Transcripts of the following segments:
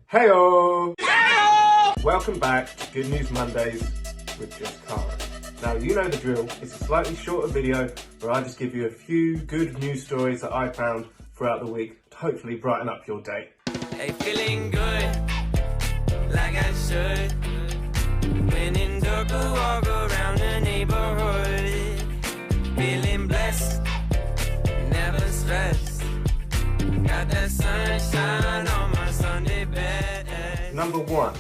Heyo! Heyo! Welcome back to Good News Mondays with just Khari. Now, you know the drill. It's a slightly shorter video where I just give you a few good news stories that I found throughout the week to hopefully brighten up your day. Hey, feeling good, like I should. When in dark, I walk around the neighborhood. Feeling blessed, never stressed. Got that sunshine on my Sunday bed. Number 1.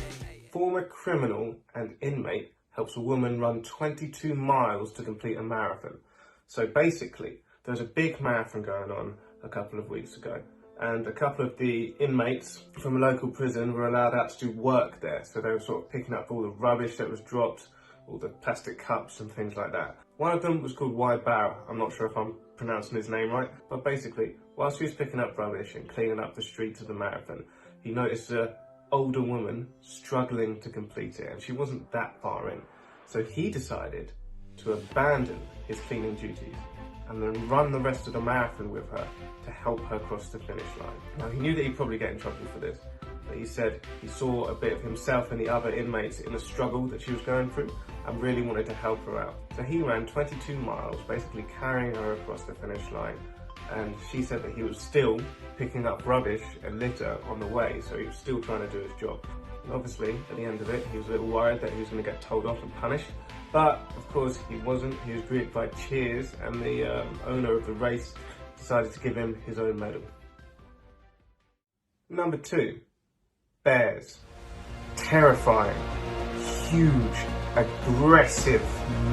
Former criminal and inmate helps a woman run 22 miles to complete a marathon. So basically, there's a big marathon going on a couple of weeks ago, and a couple of the inmates from a local prison were allowed out to do work there. So they were sort of picking up all the rubbish that was dropped, all the plastic cups and things like that. One of them was called Barrow. I'm not sure if I'm pronouncing his name right, but basically, whilst he was picking up rubbish and cleaning up the streets of the marathon, he noticed an older woman struggling to complete it, and she wasn't that far in. So he decided to abandon his cleaning duties and then run the rest of the marathon with her to help her cross the finish line. Now, he knew that he'd probably get in trouble for this, but he said he saw a bit of himself and the other inmates in the struggle that she was going through and really wanted to help her out. So he ran 22 miles, basically carrying her across the finish line, and she said that he was still picking up rubbish and litter on the way, so he was still trying to do his job. And obviously, at the end of it, he was a little worried that he was going to get told off and punished, but of course he wasn't. He was greeted by cheers, and the owner of the race decided to give him his own medal. Number 2. Bears. Terrifying, huge, aggressive,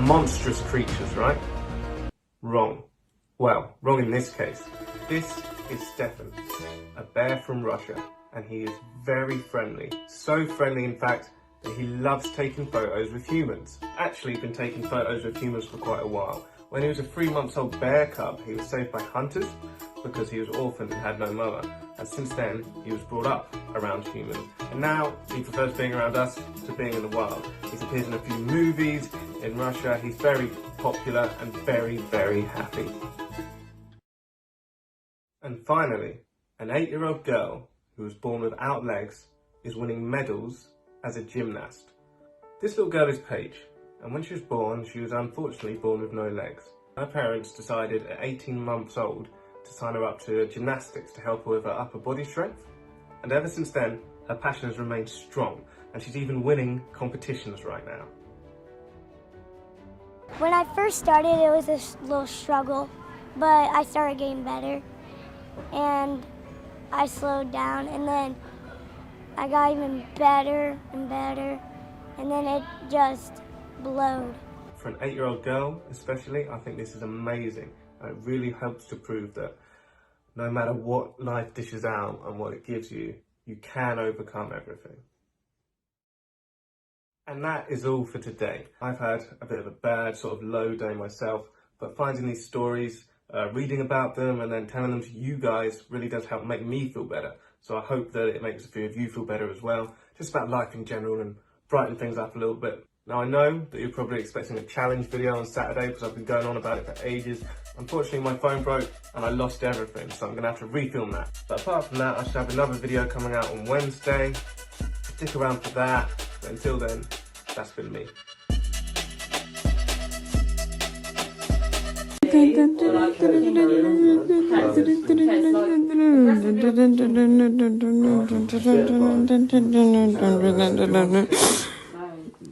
monstrous creatures, right? Wrong. Well, wrong in this case. This is Stefan, a bear from Russia, and he is very friendly. So friendly, in fact, that he loves taking photos with humans. Actually been taking photos with humans for quite a while. When he was a 3-month-old bear cub, he was saved by hunters because he was orphaned and had no mother. And since then, he was brought up around humans. And now, he prefers being around us to being in the wild. He's appeared in a few movies in Russia. He's very popular and very, very happy. And finally, an 8-year-old girl who was born without legs is winning medals as a gymnast. This little girl is Paige, and when she was born, she was unfortunately born with no legs. Her parents decided at 18 months old to sign her up to gymnastics to help her with her upper body strength. And ever since then, her passion has remained strong, and she's even winning competitions right now. When I first started, it was a little struggle, but I started getting better, and I slowed down, and then I got even better and better, and then it just blowed. For an 8-year-old girl especially, I think this is amazing, and it really helps to prove that no matter what life dishes out and what it gives you, you can overcome everything. And that is all for today. I've had a bit of a bad sort of low day myself, but finding these stories, reading about them and then telling them to you guys really does help make me feel better. So I hope that it makes a few of you feel better as well, just about life in general, and brighten things up a little bit. Now, I know that you're probably expecting a challenge video on Saturday because I've been going on about it for ages. Unfortunately, my phone broke and I lost everything, so I'm going to have to refilm that. But apart from that, I should have another video coming out on Wednesday. Stick around for that. But until then, that's been me.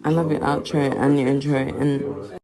I love your outro and your intro, and